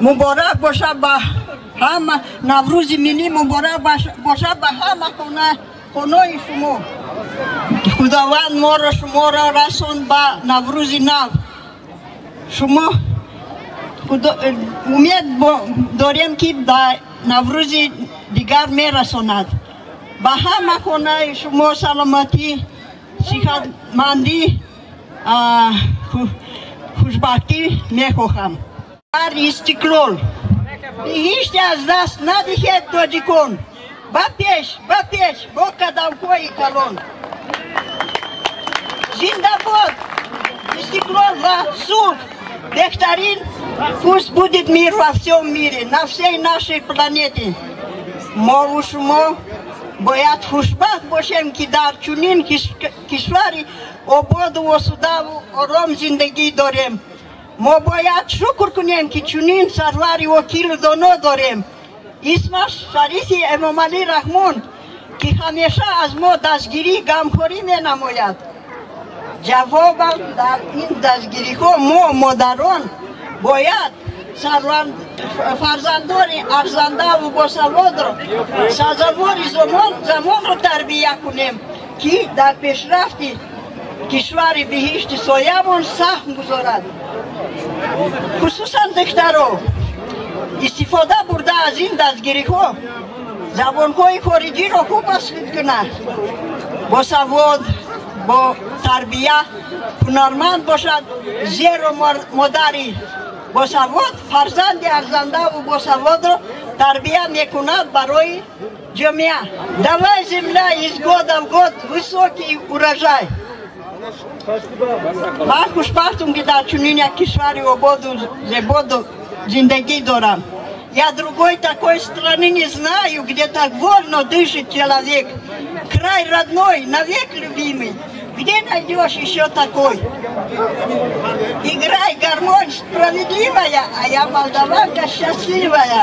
Мубарак бошад ба ҳама, Наврӯзи миллӣ муборак бошад ба ҳама хонаи шумо. Худованд шуморо расонд ба Наврӯзи нав. Шумо умед дорем ки ба Наврӯзи дигар мерасонад. Ба ҳама хонаи шумо саломатӣ, сиҳатмандӣ, хушбахтӣ мехоҳам. Дар истиқлол биҳишти аз даст надиҳед тоҷикон. Ба пеш бо қадамҳои калон. Зиндабод истиқлол ва сулҳ. Беҳтарин пусть будет мир во всем мире, на всей нашей планете. Мову шумо бояд хушбахт бошем, ки дар чунин кишвари ободу осудаву ором зиндагӣ дорем. Мо бояд шукр кунем, ки чунин сарвари вокилу доно дорем. Исмаш Шарифи Эмомалӣ Раҳмон, ки ҳамеша аз мо дастгирӣ, ғамхорӣ менамояд. Ҷавобан дар ин дастгириҳо мо модарон бояд фарзандони арзандаву босаводро, сазавори замонро тарбия кунем, ки дар пешрафти кишвари биҳишти соямон саҳм гузорад. Хусусан духтаро истифода бурда аз ин дастгириҳо забонҳои хориҷиро хуб асхид кунад. Босавод, бо тарбия, ҳунарманд бошад, зеро модари босавод фарзанди арзандаву босаводро тарбия мекунад барои ҷомеа. Давай, земля, из года в год высокий урожай. Ман хушбахтам, ки дар чунин як кишвари ободу зебоду зиндагӣ дорам. Я другой такой страны не знаю, где так вольно дышит человек. Край родной, навек любимый. Где найдешь еще такой? Играй гармонь справедливая, а я молдаванка счастливая.